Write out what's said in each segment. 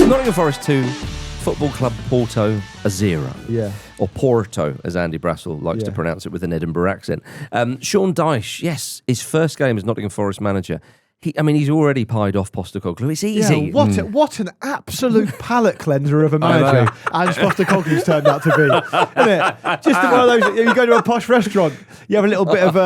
Nottingham Forest 2, Football Club Porto a 0. Yeah. Or Porto, as Andy Brassel likes to pronounce it with an Edinburgh accent. Sean Dyche, yes, his first game as Nottingham Forest manager. He's already pied off Postecoglou. It's easy. Yeah, what an absolute palate cleanser of a manager Ange Postecoglou's turned out to be, isn't it? Just one of those. You go to a posh restaurant, you have a little bit of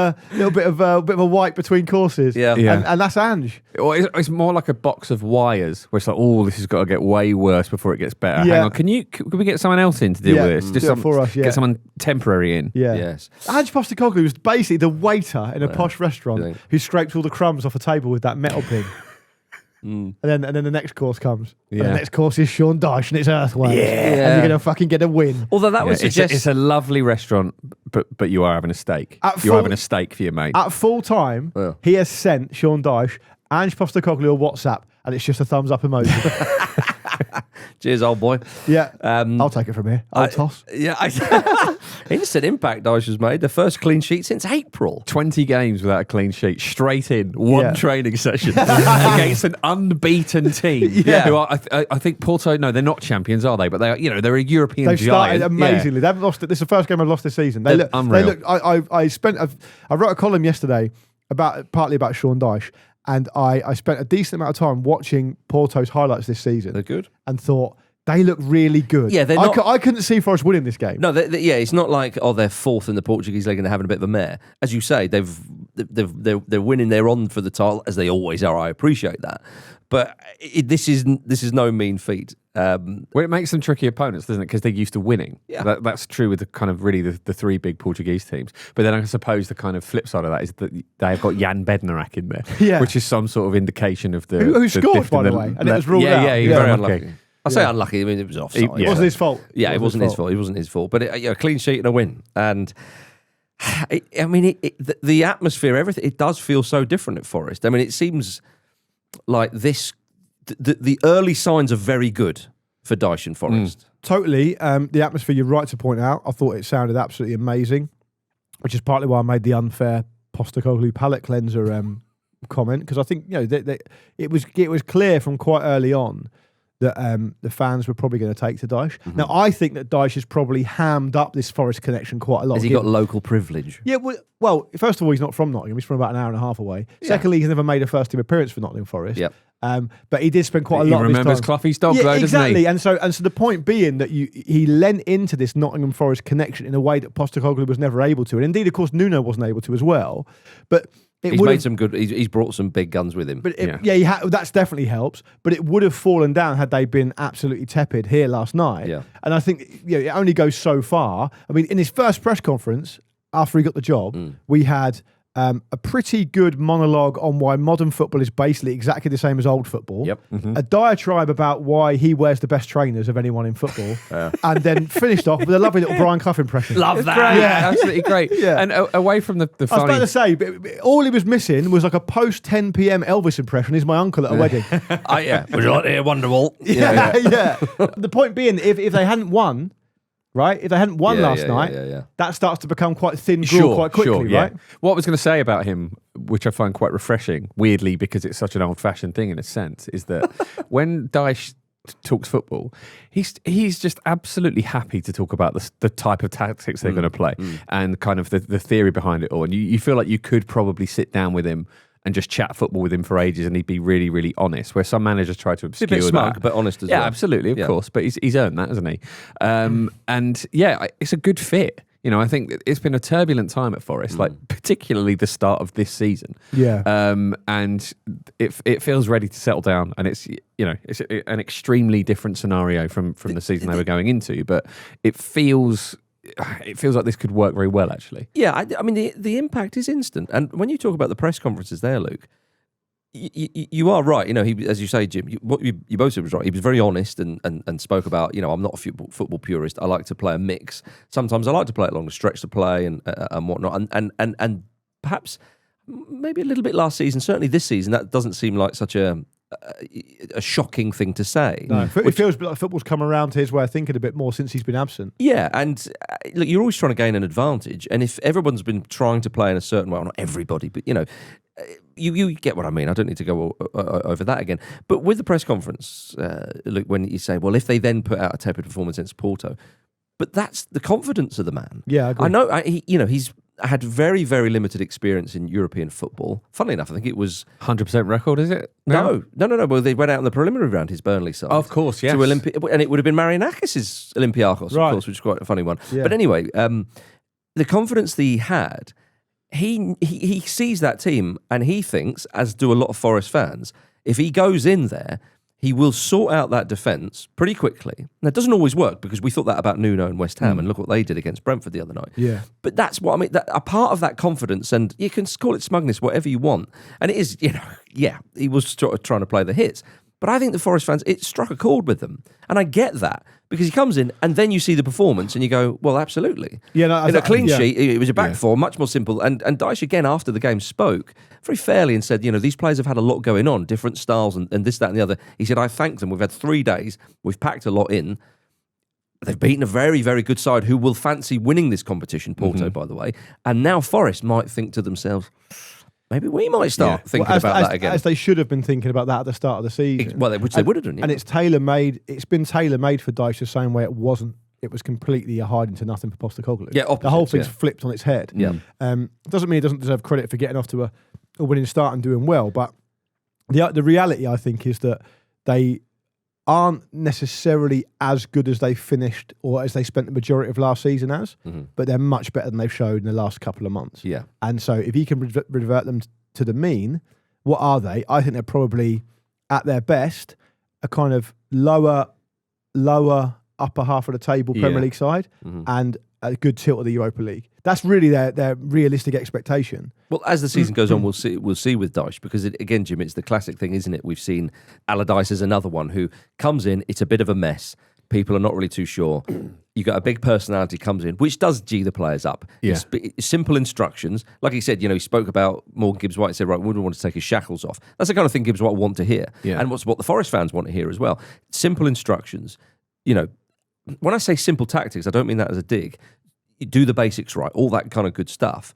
a wipe between courses, and that's Ange. Or it's more like a box of wires, where it's like, oh, this has got to get way worse before it gets better. Hang on, can we get someone else in to deal with this? Just do it for us. Get someone temporary in. Yeah. Yes. Ange Postecoglou was basically the waiter in a posh restaurant who scraped all the crumbs off a table with that metal pin. And then the next course comes. And the next course is Sean Dyche and it's Earthworms. And you're going to fucking get a win. Although that would suggest... It's a lovely restaurant, but you are having a steak. You're having a steak for your mate. At full time, he has sent Sean Dyche, Ange Postecoglou a WhatsApp, and it's just a thumbs up emoji. Cheers, old boy. Yeah, I'll take it from here. I'll toss. Yeah, instant impact Dyche has made. The first clean sheet since April. 20 games without a clean sheet, straight in, one training session against an unbeaten team. Who are, I think Porto, no, they're not champions, are they? But they are, they're a European They've giant. started amazingly. They haven't lost it. This is the first game I've lost this season. They look unreal. I wrote a column yesterday partly about Sean Dyche. And I spent a decent amount of time watching Porto's highlights this season. They're good. And thought, they look really good. Yeah, they're not... I couldn't see Forest winning this game. No, it's not like, they're fourth in the Portuguese league and they're having a bit of a mare. As you say, they're winning, they're on for the title, as they always are. I appreciate that. But this is no mean feat. Well, it makes them tricky opponents, doesn't it? Because they're used to winning. Yeah. That's true with the kind of really the three big Portuguese teams. But then I suppose the kind of flip side of that is that they've got Jan Bednarak in there, which is some sort of indication of the... Who scored, by the way, and it was ruled out. Yeah, very unlucky. I say unlucky, I mean, it was offside. It wasn't his fault. Yeah, it wasn't his fault. It wasn't his fault. But a clean sheet and a win. And... the atmosphere, everything, it does feel so different at Forest. I mean, it seems like this... The early signs are very good for Dyche and Forest. Totally. The atmosphere, you're right to point out. I thought it sounded absolutely amazing, which is partly why I made the unfair Postecoglou palate cleanser comment, because I think it was clear from quite early on that the fans were probably going to take to Dyche. Mm-hmm. Now, I think that Dyche has probably hammed up this Forest connection quite a lot. Has he got local privilege? Yeah, well, first of all, he's not from Nottingham. He's from about an hour and a half away. Yeah. Secondly, he's never made a first-team appearance for Nottingham Forest. Yep. But he did spend quite a lot of his time. He remembers Cloughey's dog, though, exactly. doesn't he? And so the point being that he lent into this Nottingham Forest connection in a way that Postecoglou was never able to. And indeed, of course, Nuno wasn't able to as well. But... He's made some good... He's brought some big guns with him. But that's definitely helps. But it would have fallen down had they been absolutely tepid here last night. Yeah. And I think it only goes so far. I mean, in his first press conference, after he got the job, we had a pretty good monologue on why modern football is basically exactly the same as old football. Yep. Mm-hmm. A diatribe about why he wears the best trainers of anyone in football. And then finished off with a lovely little Brian Clough impression. Love that. Great. Yeah, absolutely great. Yeah. And away from the funny... I was about to say, but all he was missing was like a post 10 p.m. Elvis impression. He's my uncle at a wedding. Would you like to hear Wonderwall? Yeah. The point being, if they hadn't won... Right? If they hadn't won last night, that starts to become quite thin gruel quite quickly, right? What I was going to say about him, which I find quite refreshing, weirdly, because it's such an old-fashioned thing in a sense, is that when Dyche talks football, he's just absolutely happy to talk about the type of tactics they're going to play and kind of the theory behind it all. And you feel like you could probably sit down with him and just chat football with him for ages and he'd be really, really honest, where some managers try to obscure a bit smug, that. But honest as well. Yeah, absolutely, of course. But he's earned that, hasn't he? And yeah, it's a good fit. I think it's been a turbulent time at Forest, like particularly the start of this season. Yeah. And it feels ready to settle down, and it's an extremely different scenario from the season they were going into, but it feels like this could work very well, actually. Yeah, I mean, the impact is instant. And when you talk about the press conferences there, Luke, you are right. He, as you say, Jim, what you both said was right. He was very honest and spoke about, I'm not a football purist. I like to play a mix. Sometimes I like to play it along the stretch to play and whatnot. And perhaps maybe a little bit last season, certainly this season, that doesn't seem like such a shocking thing to say. No, it feels like football's come around to his way of thinking a bit more since he's been absent. Yeah, and look, you're always trying to gain an advantage, and if everyone's been trying to play in a certain way, well, not everybody, but you get what I mean. I don't need to go over that again. But with the press conference, look, when you say, well, if they then put out a tepid performance against Porto, but that's the confidence of the man. Yeah, I agree. I know. He's had very, very limited experience in European football. Funnily enough, I think it was 100% record, is it? No. Well, they went out in the preliminary round, his Burnley side. Of course, yes. To and it would have been Marianakis' Olympiakos, of course, which is quite a funny one. Yeah. But anyway, the confidence that he had, he sees that team and he thinks, as do a lot of Forest fans, if he goes in there, he will sort out that defence pretty quickly. Now, it doesn't always work because we thought that about Nuno and West Ham, and look what they did against Brentford the other night. Yeah. But that's what I mean. A part of that confidence, and you can call it smugness, whatever you want. And it is, he was sort of trying to play the hits. But I think the Forest fans, it struck a chord with them. And I get that because he comes in and then you see the performance and you go, well, absolutely. Yeah, no, in a clean sheet, it was a back four, much more simple. And Dyche, again, after the game spoke very fairly and said, these players have had a lot going on, different styles and this, that and the other. He said, I thank them. We've had 3 days. We've packed a lot in. They've beaten a very, very good side who will fancy winning this competition, Porto, by the way. And now Forest might think to themselves, maybe we might start thinking about that again. As they should have been thinking about that at the start of the season. Which they would have done. And it's tailor-made. It's been tailor-made for Dyche the same way it wasn't. It was completely a hiding to nothing for Postecoglou. Yeah, the whole thing's flipped on its head. Yeah. Doesn't mean he doesn't deserve credit for getting off to a winning start and doing well. But the reality, I think, is that they aren't necessarily as good as they finished or as they spent the majority of last season as, but they're much better than they've showed in the last couple of months. Yeah. And so if he can revert them to the mean, what are they? I think they're probably, at their best, a kind of lower upper half of the table Premier League side and a good tilt of the Europa League. That's really their realistic expectation. Well, as the season goes on, we'll see with Dyche because, again, Jim, it's the classic thing, isn't it? We've seen Allardyce as another one who comes in, it's a bit of a mess. People are not really too sure. You got a big personality comes in, which does G the players up. Yeah. It's simple instructions. Like he said, he spoke about Morgan Gibbs-White and said, right, we wouldn't want to take his shackles off. That's the kind of thing Gibbs-White want to hear. Yeah. And what the Forest fans want to hear as well. Simple instructions. When I say simple tactics, I don't mean that as a dig. You do the basics right, all that kind of good stuff.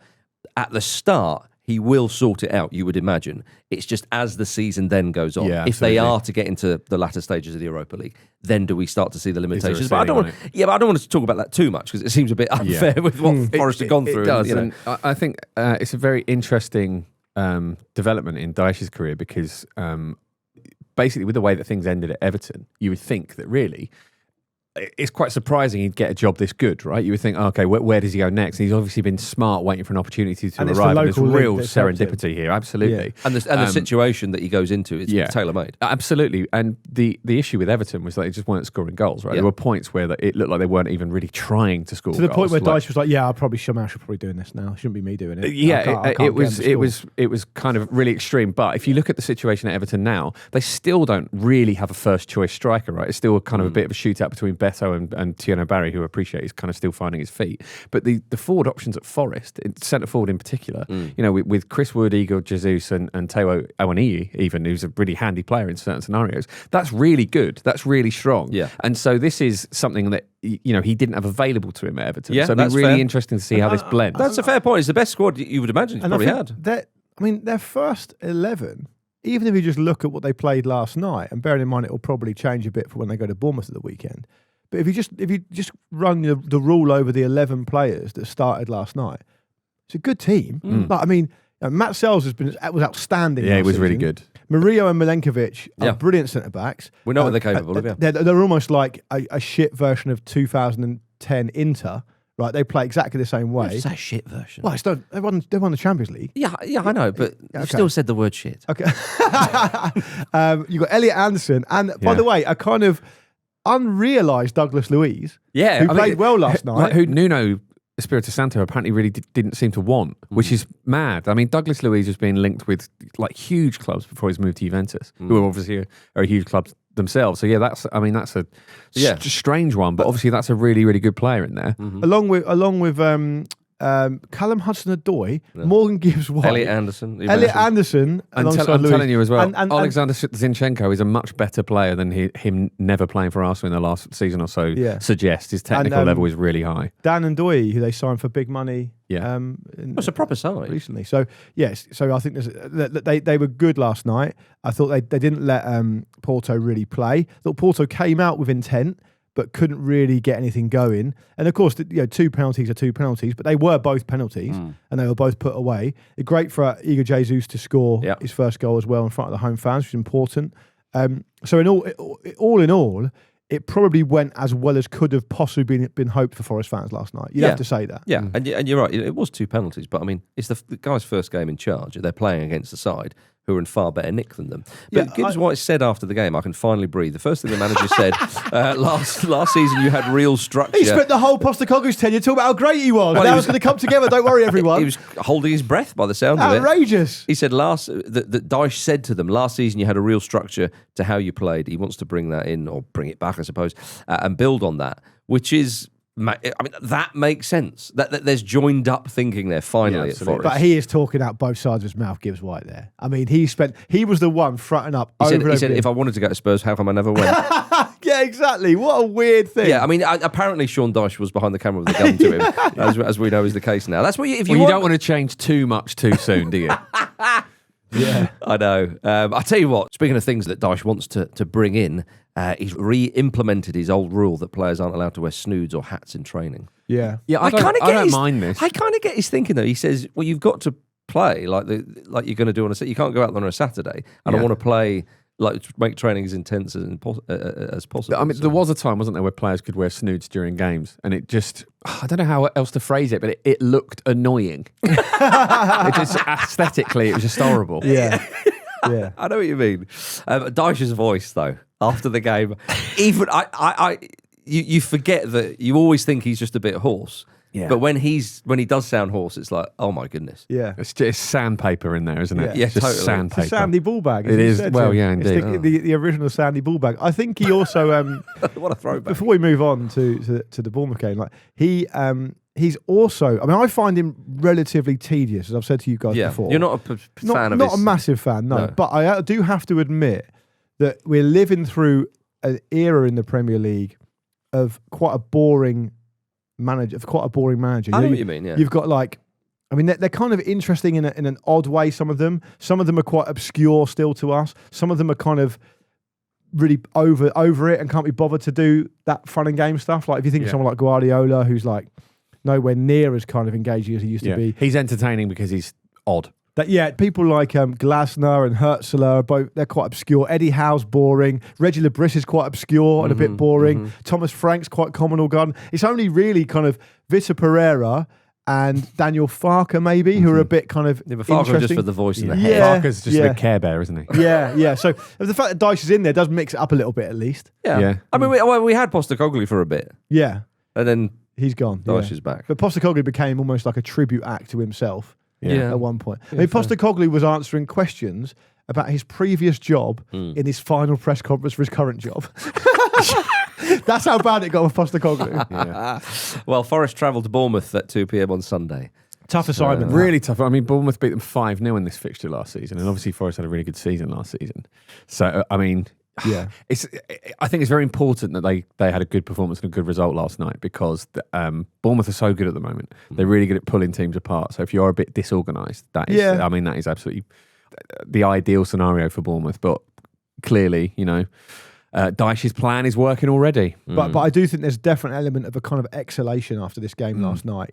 At the start, he will sort it out, you would imagine. It's just as the season then goes on. If they are to get into the latter stages of the Europa League, then do we start to see the limitations? But I don't want to talk about that too much because it seems a bit unfair with what Forest have gone through. It does. And I think it's a very interesting development in Dyche's career because basically with the way that things ended at Everton, you would think that really it's quite surprising he'd get a job this good, right? You would think, okay, where does he go next? And he's obviously been smart, waiting for an opportunity to arrive. And there's real serendipity here, absolutely. Yeah. And the situation that he goes into is tailor-made. Absolutely. And the issue with Everton was that they just weren't scoring goals, right? Yeah. There were points where it looked like they weren't even really trying to score goals. To the point where Dyche was like, I should probably doing this now. It shouldn't be me doing it. It was kind of really extreme. But if you look at the situation at Everton now, they still don't really have a first choice striker, right? It's still kind of a bit of a shootout between Beto and Tierno Barry, who I appreciate is kind of still finding his feet. But the forward options at Forest, centre forward in particular, with Chris Wood, Igor Jesus and Teo Awoniyi even, who's a really handy player in certain scenarios, that's really good. That's really strong. Yeah. And so this is something that he didn't have available to him at Everton. Yeah, so it'd be really interesting to see how this blends. That's a fair point. It's the best squad you would imagine he's probably had. Their first 11, even if you just look at what they played last night, and bearing in mind it will probably change a bit for when they go to Bournemouth at the weekend, but if you just run the rule over the 11 players that started last night, it's a good team. But Matt Sells was outstanding. Yeah, he was really good. Murillo and Milenkovic are brilliant centre backs. We know what they're capable of. Yeah, they're almost like a shit version of 2010 Inter. Right, they play exactly the same way. It's a shit version. Well, they won the Champions League. Yeah, I know, but you still said the word shit. Okay. You got Elliot Anderson, and by the way, a kind of unrealised Douglas Luiz. Yeah, who played well last night. Who Nuno Espirito Santo apparently really didn't seem to want, which is mad. I mean, Douglas Luiz was being linked with like huge clubs before he's moved to Juventus, who obviously are a huge club themselves. So that's a strange one, but obviously that's a really, really good player in there. Along with Callum Hudson-Odoi, Morgan Gibbs-White, Elliot Anderson, and I'm telling you as well, Alexander Zinchenko is a much better player than him never playing for Arsenal in the last season or so suggests. His technical level is really high. Dan and Ndoye, who they signed for big money. Yeah, it's a proper side recently. So yes, so I think they were good last night. I thought they didn't let Porto really play. I thought Porto came out with intent, but couldn't really get anything going. And of course, 2 penalties are 2 penalties, but they were both penalties, and they were both put away. It's great for Igor Jesus to score his first goal as well in front of the home fans, which is important. So in all, it probably went as well as could have possibly been hoped for Forest fans last night. You'd have to say that. Yeah, and you're right. It was 2 penalties, but I mean, it's the guy's first game in charge. They're playing against a side who are in far better nick than them. But Gibbs-White said after the game, I can finally breathe. The first thing the manager said, last season you had real structure. He spent the whole Postecoglou's tenure talking about how great he was. Now it's going to come together. Don't worry, everyone. He was holding his breath by the sound of it. Outrageous. He said that Dyche said to them, last season you had a real structure to how you played. He wants to bring that in, or bring it back, I suppose, and build on that, which is... I mean, that makes sense. That there's joined up thinking there finally at Forest. But he is talking out both sides of his mouth, Gibbs-White there. I mean, he was the one fronting up. He said, if I wanted to go to Spurs, how come I never went? Yeah, exactly. What a weird thing. Yeah, I mean, apparently Sean Dyche was behind the camera with a gun to him, as we know is the case now. That's what you don't want to change too much too soon, do you? Yeah, I know. I'll tell you what, speaking of things that Dyche wants to bring in, he's re-implemented his old rule that players aren't allowed to wear snoods or hats in training. Yeah. I don't mind this. I kind of get his thinking, though. He says, well, you've got to play like you're going to do on a... You can't go out on a Saturday, and I want to play... make training as intense as possible. I mean, there was a time, wasn't there, where players could wear snoods during games, and it just, I don't know how else to phrase it, but it looked annoying. It just, aesthetically, it was just horrible. Yeah. Yeah. I know what you mean. Dyche's voice, though, after the game, even you forget that you always think he's just a bit hoarse. Yeah. But when he does sound hoarse, it's like, oh my goodness. Yeah. It's just sandpaper in there, isn't it? Yeah, just totally. Sandpaper. It's a sandy ball bag. It is. Well, yeah, indeed. It's the original sandy ball bag. I think he also... what a throwback. Before we move on to the Bournemouth game, like he's also... I mean, I find him relatively tedious, as I've said to you guys before. You're not a fan of his... Not a massive fan, no. But I do have to admit that we're living through an era in the Premier League of quite a boring manager. I know what you mean, yeah. You've got they're kind of interesting in an odd way, some of them. Some of them are quite obscure still to us. Some of them are kind of really over it and can't be bothered to do that fun and game stuff. Like if you think of someone like Guardiola, who's like nowhere near as kind of engaging as he used to be. He's entertaining because he's odd. People like Glasner and Hertzler, they're quite obscure. Eddie Howe's boring. Reggie Lebris is quite obscure and a bit boring. Thomas Frank's quite common or gun. It's only really kind of Vitor Pereira and Daniel Farker maybe who are a bit kind of interesting. Just for the voice in the head. Farker's just a Care Bear, isn't he? Yeah. So the fact that Dyche is in there does mix it up a little bit at least. Yeah. I mean, we had Postecoglou's for a bit. Yeah. And then he's gone. Dyche is back. But Postecoglou became almost like a tribute act to himself. Yeah. At one point. I mean, Postecoglou was answering questions about his previous job in his final press conference for his current job. That's how bad it got with Postecoglou. Yeah. Well, Forest travelled to Bournemouth at 2 p.m. on Sunday. Tough assignment. Really tough. I mean, Bournemouth beat them 5-0 in this fixture last season, and obviously Forest had a really good season last season. So, I mean... Yeah, I think it's very important that they had a good performance and a good result last night because Bournemouth are so good at the moment. They're really good at pulling teams apart. So if you're a bit disorganised, that is absolutely the ideal scenario for Bournemouth. But clearly, Dyche's plan is working already. But I do think there's a definite element of a kind of exhalation after this game last night.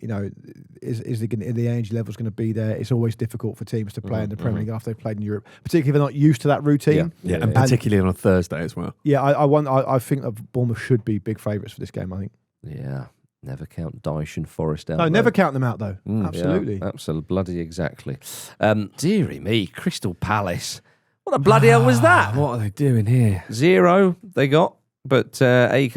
Is the energy levels going to be there? It's always difficult for teams to play in the Premier League after they've played in Europe, particularly if they're not used to that routine. Yeah. And particularly on a Thursday as well. Yeah, I think that Bournemouth should be big favourites for this game, I think. Yeah. Never count Dyche and Forest out. No, never count them out though. Absolutely. Yeah, absolutely. Bloody exactly. Deary me, Crystal Palace. What the bloody hell was that? What are they doing here? 0 they got, but AK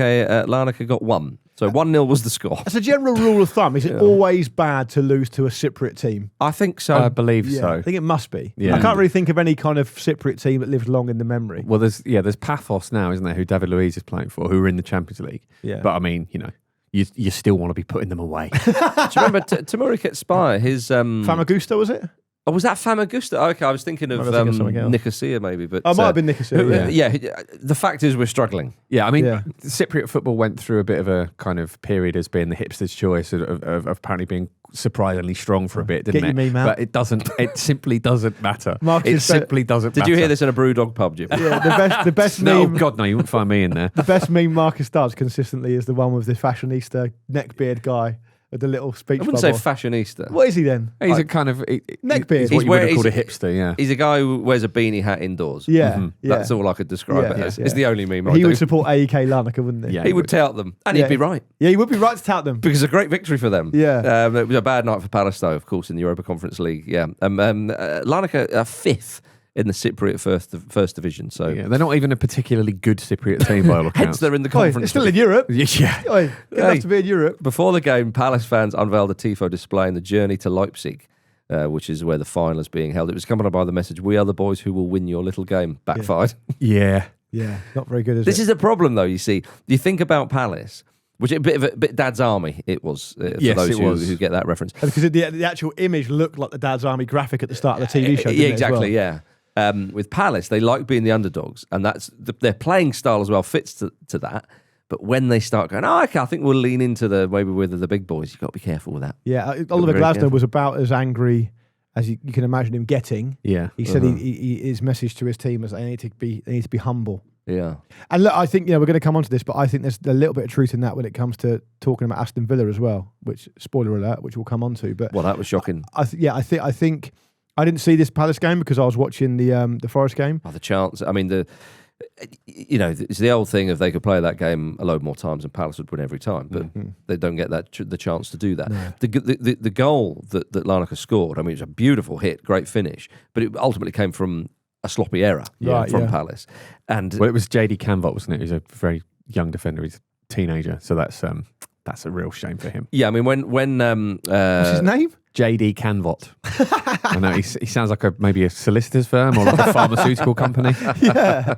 Larnaca got 1. So 1-0 was the score. As a general rule of thumb, is it always bad to lose to a Cypriot team? I think so. I believe so. I think it must be. Yeah. I can't really think of any kind of Cypriot team that lives long in the memory. Well, there's Paphos now, isn't there, who David Luiz is playing for, who are in the Champions League. Yeah. But I mean, you still want to be putting them away. Do you remember Tamuri Ketspire? His Famagusta, was it? Oh, was that Famagusta? Okay, I was thinking of Nicosia maybe. But I might have been Nicosia. Yeah, the fact is we're struggling. Yeah, I mean, Cypriot football went through a bit of a kind of period as being the hipster's choice of apparently being surprisingly strong for a bit, didn't it? But it doesn't. It simply doesn't matter. It simply doesn't matter. Did you hear this in a Brewdog pub, Jim? Yeah, the best no, meme. Oh God, no, you wouldn't find me in there. The best meme Marcus does consistently is the one with the fashionista neckbeard guy with the little speech. I wouldn't say fashionista. What is he then? He's a kind of neckbeard. He's what you would have called a hipster. Yeah, he's a guy who wears a beanie hat indoors. Yeah, That's all I could describe it as. It's the only meme. He would support AEK Larnaca, wouldn't he? Yeah, he would tout them, and he'd be right. Yeah, he would be right to tout them because a great victory for them. Yeah, it was a bad night for Palace, though, of course, in the Europa Conference League. Yeah, Larnaca fifth in the Cypriot first division. So they're not even a particularly good Cypriot team by all accounts. Hence, they're in the conference. It's still in Europe. Yeah, good enough to be in Europe. Before the game, Palace fans unveiled a tifo display in the journey to Leipzig, which is where the final is being held. It was accompanied by the message, "We are the boys who will win your little game." Backfired. Yeah, not very good. This is a problem, though. You see, you think about Palace. Which a bit Dad's Army it was for those who get that reference. Because the actual image looked like the Dad's Army graphic at the start of the TV show. Yeah, exactly. Yeah. With Palace, they like being the underdogs, and that's their playing style as well fits to that. But when they start going, okay, I think we'll lean into maybe we're the big boys. You've got to be careful with that. Yeah, Oliver Glasner was about as angry as you can imagine him getting. Yeah, he said his message to his team was they need to be humble. Yeah, and look, I think we're going to come on to this, but I think there's a little bit of truth in that when it comes to talking about Aston Villa as well. Which spoiler alert, which we'll come on to. But that was shocking. I think I didn't see this Palace game because I was watching the Forest game. Oh, the chance! I mean, it's the old thing of they could play that game a load more times and Palace would win every time, but they don't get the chance to do that. No. The goal that Larnaca scored, I mean, it was a beautiful hit, great finish, but it ultimately came from a sloppy error from Palace. And it was JD Canvot, wasn't it? He's a very young defender. He's a teenager, so that's a real shame for him. Yeah, I mean, when what's his name? JD Canvot. I know he sounds like maybe a solicitor's firm or like a pharmaceutical company. Yeah,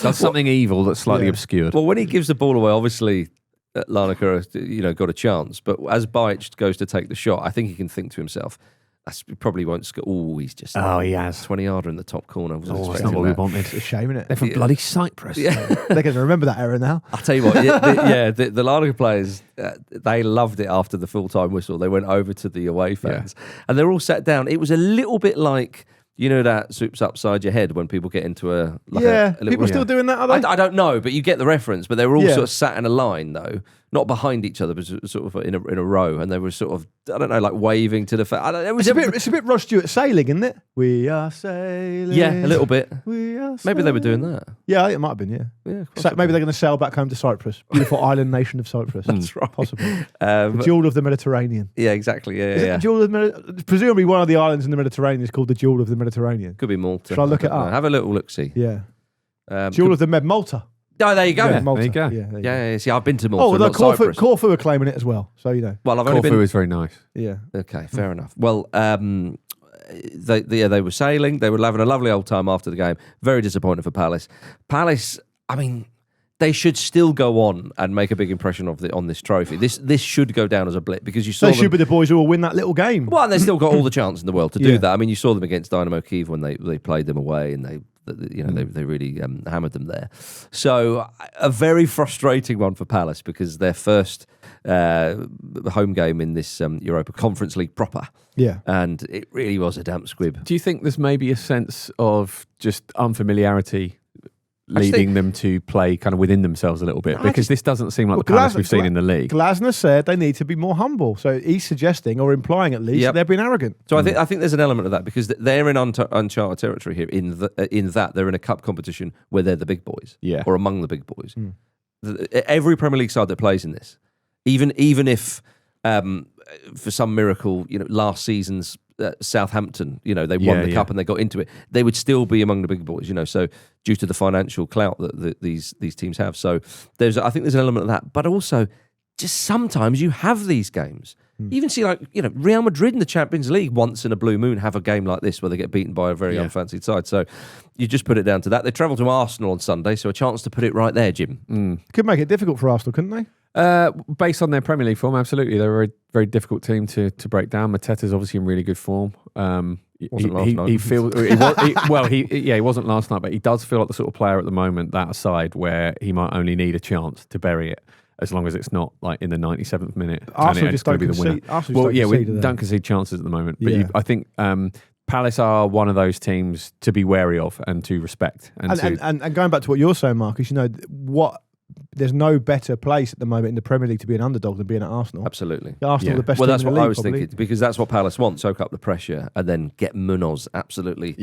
does something evil that's slightly obscured. Well, when he gives the ball away, obviously Larnaca, got a chance. But as Dyche goes to take the shot, I think he can think to himself, he probably won't score. Oh, he's just he has 20-yarder in the top corner. That's not what we wanted. It's a shame, isn't it? They're from bloody Cyprus. Yeah. They're going to remember that era now. I'll tell you what. The Larnaca players, they loved it after the full-time whistle. They went over to the away fans, and they're all sat down. It was a little bit like that soup's upside your head when people get into a little, people still doing that. Are they? I don't know, but you get the reference. But they were all sort of sat in a line though. Not behind each other, but sort of in a row, and they were sort of like waving to the. It's a bit Ross Stewart sailing, isn't it? We are sailing. Yeah, a little bit. We are. Maybe they were doing that. Yeah, it might have been. Yeah. So maybe they're going to sail back home to Cyprus, beautiful island nation of Cyprus. That's right. Possibly. The jewel of the Mediterranean. Yeah, exactly. Yeah. Jewel of presumably one of the islands in the Mediterranean is called the jewel of the Mediterranean. Could be Malta. Should I look it up? Have a little look. See. Yeah. Jewel of the Malta. Oh, there you go. Yeah, Malta. There you go. Yeah. See, I've been to Malta. Corfu are claiming it as well. So Well, I've only been. Corfu is very nice. Yeah. Okay, fair enough. Well, they were sailing. They were having a lovely old time after the game. Very disappointed for Palace. Palace, I mean, they should still go on and make a big impression on this trophy. This should go down as a blip because you saw they should be the boys who will win that little game. Well, and they still got all the chance in the world to do that. I mean, you saw them against Dynamo Kyiv when they played them away and they really hammered them there. So a very frustrating one for Palace because their first home game in this Europa Conference League proper. Yeah. And it really was a damp squib. Do you think there's maybe a sense of just unfamiliarity leading them to play kind of within themselves a little bit? Because this doesn't seem like the Palace we've seen in the league. Glasner said they need to be more humble. So he's suggesting, or implying at least, they're being arrogant. So I think there's an element of that because they're in uncharted territory here in that they're in a cup competition where they're the big boys or among the big boys. Every Premier League side that plays in this, even if for some miracle, last season's Southampton, they won the cup and they got into it, they would still be among the big boys, so due to the financial clout that these teams have. So I think there's an element of that, but also just sometimes you have these games You even see, like, Real Madrid in the Champions League once in a blue moon have a game like this where they get beaten by a very unfancied side. So you just put it down to that. They travel to Arsenal on Sunday, so a chance to put it right there, Jim. Could make it difficult for Arsenal, couldn't they? Based on their Premier League form, absolutely. They're a very, very difficult team to break down. Mateta's obviously in really good form. Wasn't last night. He feels he wasn't last night, but he does feel like the sort of player at the moment, that aside, where he might only need a chance to bury it, as long as it's not like in the 97th minute. Arsenal just don't concede. We don't concede chances at the moment. But I think Palace are one of those teams to be wary of and to respect. And going back to what you're saying, Marcus, there's no better place at the moment in the Premier League to be an underdog than being at Arsenal. Absolutely. Arsenal are the best team that's in the what league, I was probably. thinking, because that's what Palace want, soak up the pressure and then get Munoz absolutely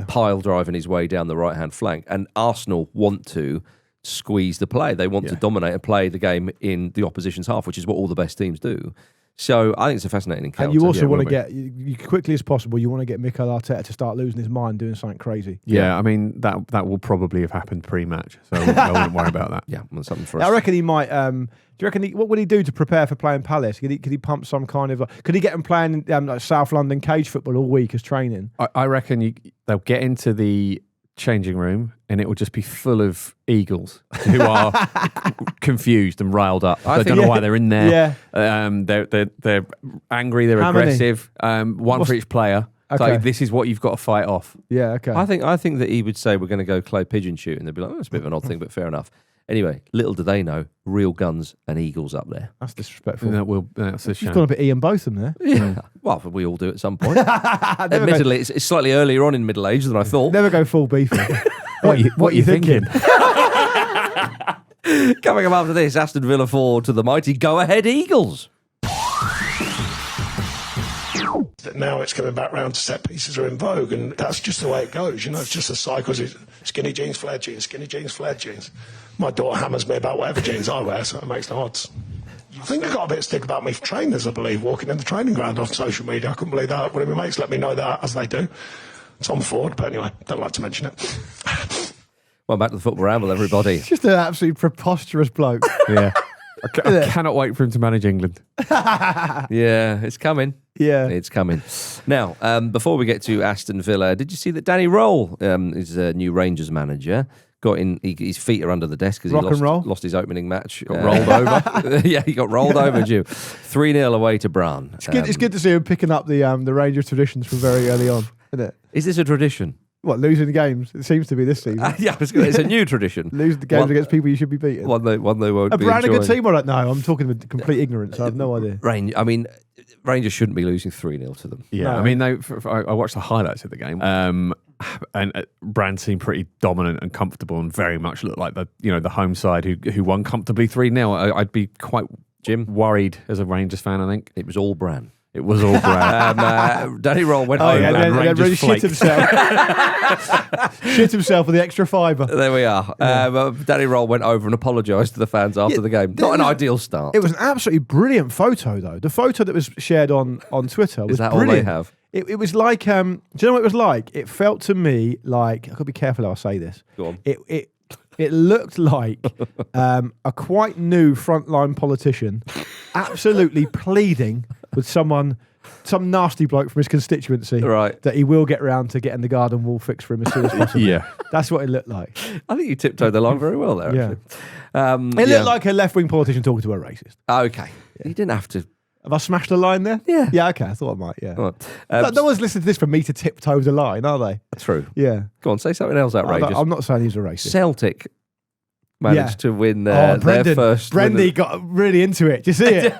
pile driving his way down the right-hand flank. And Arsenal want to squeeze the play. They want to dominate and play the game in the opposition's half, which is what all the best teams do. So I think it's a fascinating encounter. And you also want to get, you quickly as possible, you want to get Mikel Arteta to start losing his mind doing something crazy. Yeah, I mean, that will probably have happened pre-match, so I wouldn't worry about that. Yeah, well, something for us. I reckon he might. Do you reckon what would he do to prepare for playing Palace? Could he pump some kind of? Could he get him playing like South London cage football all week as training? I reckon they'll get into the changing room and it will just be full of Eagles who are confused and riled up. I don't know why they're in there. They're angry. They're aggressive. One for each player. Okay. Like, this is what you've got to fight off. Yeah. Okay. I think that he would say we're going to go clay pigeon shoot, and they'd be like, that's a bit of an odd thing, but fair enough. Anyway, little do they know, real guns and Eagles up there. That's disrespectful. That's a shame. You've gone a bit Ian Botham there. Yeah. Well, we all do at some point. Admittedly, it's slightly earlier on in middle age than I thought. Never go full beef. What are you thinking? Coming up after this, Aston Villa 4 to the mighty go-ahead Eagles. Now it's coming back round to set pieces are in vogue, and that's just the way it goes. It's just a cycle. It's skinny jeans, flared jeans, skinny jeans, flared jeans. My daughter hammers me about whatever jeans I wear, so it makes no odds. I think I got a bit of stick about me for trainers, I believe, walking in the training ground on social media. I couldn't believe that. One of my mates let me know that, as they do. Tom Ford, but anyway, don't like to mention it. Well, back to the football ramble, everybody. Just an absolute preposterous bloke. Yeah. I cannot wait for him to manage England. Yeah, it's coming. Yeah. It's coming. Now, before we get to Aston Villa, did you see that Danny Roll is a new Rangers manager? Got in, his feet are under the desk because he lost his opening match. Got rolled over. Yeah, he got rolled over, Jim. 3-0 away to Brann. It's good to see him picking up the Rangers traditions from very early on, isn't it? Is this a tradition? What, losing the games? It seems to be this season. Yeah, it's a new tradition. Losing the games against people you should be beating. One they won't be Brann a enjoying. good team or not? No, I'm talking with complete ignorance. I have no idea. Rangers shouldn't be losing 3-0 to them. Yeah, No. I mean, I watched the highlights of the game, and Brann seemed pretty dominant and comfortable, and very much looked like the home side who won comfortably 3-0. I'd be quite worried as a Rangers fan. I think it was all Brann. It was all Brann. Danny Roll went over and Rangers really flaked. shit himself. Shit himself with the extra fibre. There we are. Danny Roll went over and apologised to the fans after the game. Not an ideal start. It was an absolutely brilliant photo, though. The photo that was shared on Twitter was Is that brilliant. all they have? It was like, do you know what it was like? It felt to me like, I've got to be careful how I say this. Go on. It looked like a quite new frontline politician absolutely pleading with some nasty bloke from his constituency that he will get round to getting the garden wall fixed for him as soon as possible. Yeah. That's what it looked like. I think you tiptoed the line very well there, actually. It looked like a left-wing politician talking to a racist. Okay. You didn't have to. Have I smashed the line there? Yeah. Yeah, okay. I thought I might, yeah. Right. No one's listening to this for me to tiptoe the line, are they? True. Yeah. Go on, say something else outrageous. I'm not saying he's a racist. Celtic managed to win Brendan, their first. Brendan got really into it. Do you see it?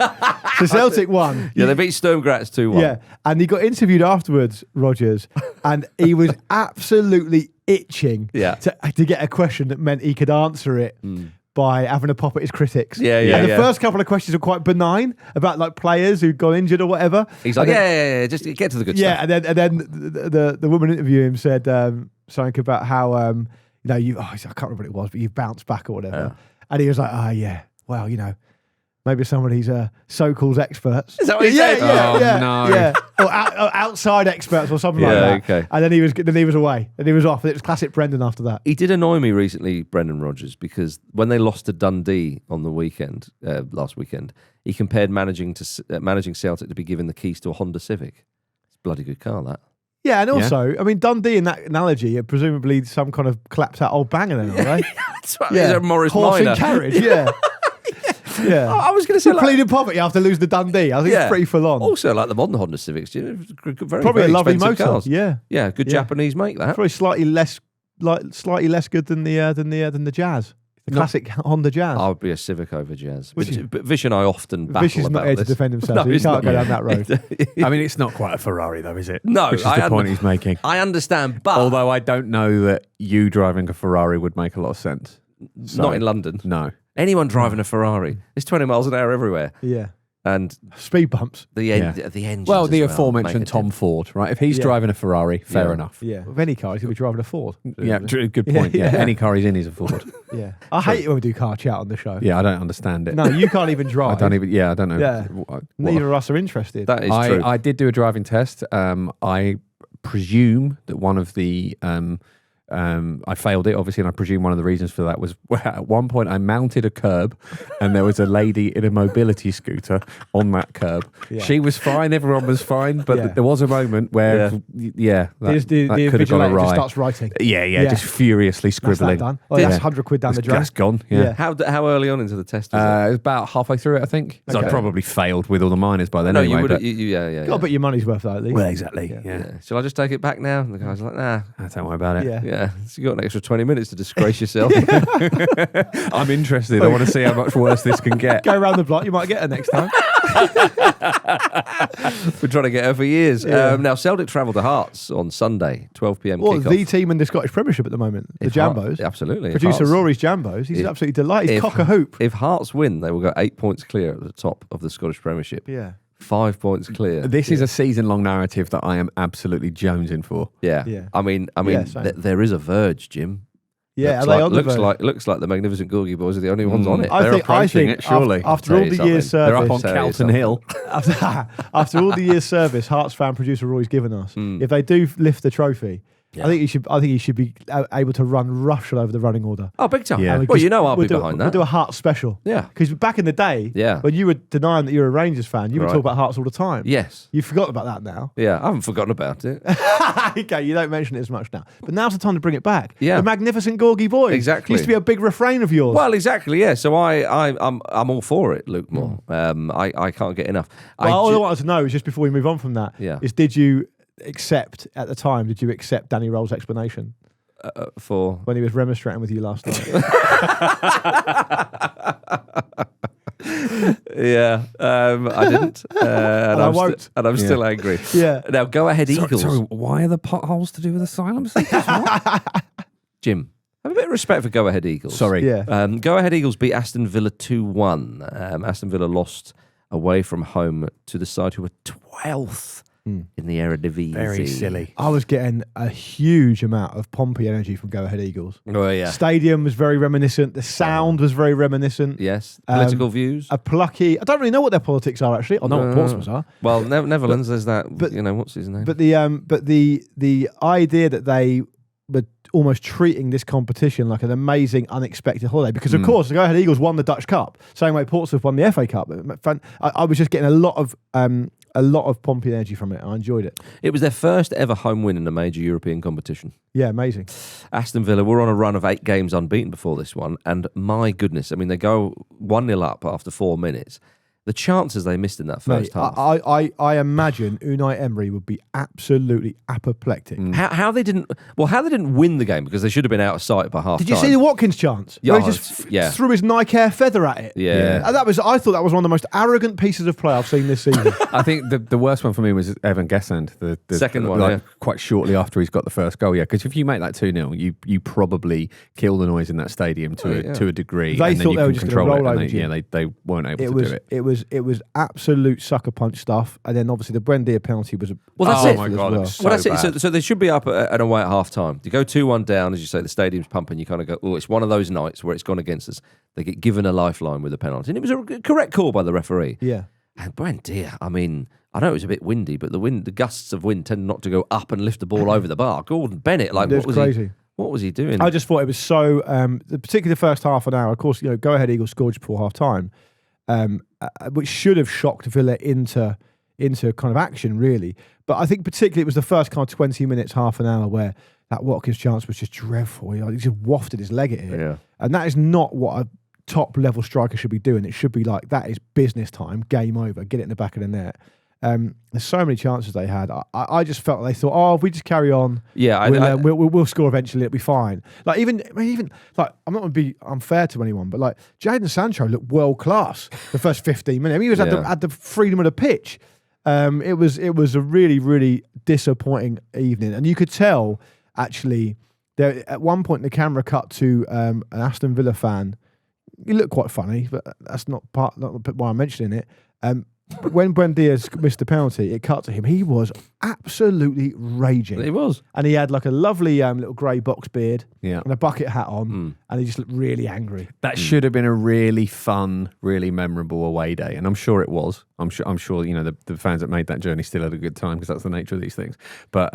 So Celtic won. Yeah, they beat Sturm Graz 2-1. Yeah, and he got interviewed afterwards, Rogers, and he was absolutely itching to get a question that meant he could answer it by having a pop at his critics. Yeah. And the first couple of questions were quite benign about like players who'd gone injured or whatever. He's like, just get to the good stuff. And then the woman interviewing him said something about how I can't remember what it was, but you bounced back or whatever. And he was like, well, maybe some of these so-called experts. Is that what he yeah, said? Yeah, no. yeah. Or outside experts or something like that. Okay. And then he was away. And he was off. It was classic Brendan after that. He did annoy me recently, Brendan Rodgers, because when they lost to Dundee on the weekend, last weekend, he compared managing Celtic to be given the keys to a Honda Civic. It's a bloody good car, that. Yeah, and also, I mean, Dundee in that analogy are presumably some kind of collapsed out old banger then, are they? That's right. Yeah. Morris Horse Minor. and carriage, yeah. Yeah. I was going to say, pleading poverty after losing to Dundee. I think it's pretty full on. Also, like the modern Honda Civics, very, probably very a lovely expensive motor. cars. Yeah, good Japanese make that. Probably slightly less good than the Jazz, the classic Honda Jazz. I would be a Civic over Jazz. But Vish and I often battle Vish is about not here this. to defend himself. So he can't go down that road. I mean, it's not quite a Ferrari, though, is it? No, which is the point he's making. I understand, but although I don't know that you driving a Ferrari would make a lot of sense. Not in London. No. Anyone driving a Ferrari, it's 20 miles an hour everywhere. Yeah. And speed bumps. The engines. Well, the as aforementioned Tom Ford, right? If he's driving a Ferrari, fair enough. Yeah. With any car, he's going to be driving a Ford. Yeah, good point. Yeah. Any car he's in is a Ford. Yeah. I hate it when we do car chat on the show. Yeah, I don't understand it. No, you can't even drive. I don't know. Yeah. Neither of us are interested. That is true. I did do a driving test. I presume that one of the I failed it, obviously, and I presume one of the reasons for that was at one point I mounted a curb and there was a lady in a mobility scooter on that curb. Yeah. She was fine, everyone was fine, but there was a moment where, that the could have gone awry. Just starts writing. Yeah, just furiously scribbling. That's that done. Oh, that's 100 quid down the drain. That's gone, yeah. How early on into the test was it? It was about halfway through it, I think. So I probably failed with all the minors by then anyway. You would have, got to bet your money's worth though, at least. Well, exactly, yeah. Shall I just take it back now? And the guy's like, nah. Don't worry about it. Yeah. So you got an extra 20 minutes to disgrace yourself. I'm interested. I want to see how much worse this can get. Go around the block. You might get her next time. We're trying to get her for years. Yeah. Now, Celtic travel to Hearts on Sunday, 12 p.m. Well, kickoff. the team in the Scottish Premiership at the moment, the Jambos. Absolutely. Producer Rory's Jambos. He's absolutely delighted. He's cock a hoop. If Hearts win, they will go 8 points clear at the top of the Scottish Premiership. Yeah. 5 points clear. This is a season-long narrative that I am absolutely jonesing for. Yeah. I mean, there is a verge, Jim. Yeah, looks like the Magnificent Gorgie Boys are the only ones on it. I think it, surely. After all the years' service, they're up on Calton Hill. After all the years' service, Hearts fan producer Roy's given us, if they do lift the trophy, I think he should be able to run roughshod over the running order. Oh, big time! Yeah. Well, I'll be behind that. We'll do a Hearts special. Yeah, because back in the day, when you were denying that you're a Rangers fan, you would talk about Hearts all the time. Yes, you forgot about that now. Yeah, I haven't forgotten about it. Okay, you don't mention it as much now, but now's the time to bring it back. Yeah, the Magnificent Gorgie Boys. Exactly, used to be a big refrain of yours. Well, exactly. Yeah, so I'm all for it, Luke Moore. I can't get enough. All I wanted to know is just before we move on from that, is did you accept Danny Roll's explanation for when he was remonstrating with you last night? I didn't, and I won't. And I'm still angry. Yeah. Now, Go Ahead Eagles. Sorry, why are the potholes to do with asylum seekers? Jim, have a bit of respect for Go Ahead Eagles. Sorry. Yeah. Go Ahead Eagles beat Aston Villa 2-1. Aston Villa lost away from home to the side who were 12th in the Eredivisie. Very silly. I was getting a huge amount of Pompey energy from Go Ahead Eagles. Oh, yeah. Stadium was very reminiscent. The sound was very reminiscent. Yes. Political views. A plucky... I don't really know what their politics are, actually. I know what Portsmouth's are. Well, Netherlands, there's that, but, what's his name? But the idea that they were almost treating this competition like an amazing, unexpected holiday. Because, of course, the Go Ahead Eagles won the Dutch Cup, same way Portsmouth won the FA Cup. I was just getting a lot of Pompey energy from it. I enjoyed it. It was their first ever home win in a major European competition. Yeah, amazing. Aston Villa were on a run of 8 games unbeaten before this one, and my goodness, I mean, they go 1-0 up after 4 minutes. The chances they missed in that first half. I imagine Unai Emery would be absolutely apoplectic. How they didn't win the game because they should have been out of sight by half time. Did you see the Watkins chance? Yeah, where he just threw his Nike Air feather at it. Yeah. And I thought that was one of the most arrogant pieces of play I've seen this season. I think the worst one for me was Evan Gessend. The second one, quite shortly after he's got the first goal. Yeah, because if you make that 2-0, you probably kill the noise in that stadium to a degree. They and thought then you they were can just control going to roll it. over. They weren't able to do it. It was was absolute sucker punch stuff. And then obviously the Buendia penalty was well, that's it. Oh my God, it was well, that's bad. it. So they should be up and away at half time. You go 2-1 down, as you say, the stadium's pumping. You kind of go, oh, it's one of those nights where it's gone against us. They get given a lifeline with a penalty, and it was a correct call by the referee. Yeah. And Buendia, I mean, I know it was a bit windy, but the gusts of wind tend not to go up and lift the ball over the bar. Gordon Bennett, like, It was crazy. What was he doing? I just thought it was so, particularly the first half an hour. Of course, Go Ahead Eagles scored before half time, which should have shocked Villa into kind of action, really. But I think particularly it was the first kind of 20 minutes, half an hour, where that Watkins chance was just dreadful. He just wafted his leg at it. Yeah. And that is not what a top level striker should be doing. It should be like, that is business time, game over, get it in the back of the net. There's so many chances they had. I just felt they thought, oh, if we just carry on, we'll score eventually. It'll be fine. Like even like, I'm not going to be unfair to anyone, but like Jadon Sancho looked world class the first 15 minutes. I mean, he was at the freedom of the pitch. It was a really, really disappointing evening, and you could tell actually there at one point the camera cut to an Aston Villa fan. He looked quite funny, but that's not why I'm mentioning it. But when Buendia missed the penalty, it cut to him. He was absolutely raging. He was. And he had like a lovely little grey box beard and a bucket hat on, and he just looked really angry. That should have been a really fun, really memorable away day, and I'm sure it was. I'm sure the fans that made that journey still had a good time, because that's the nature of these things. But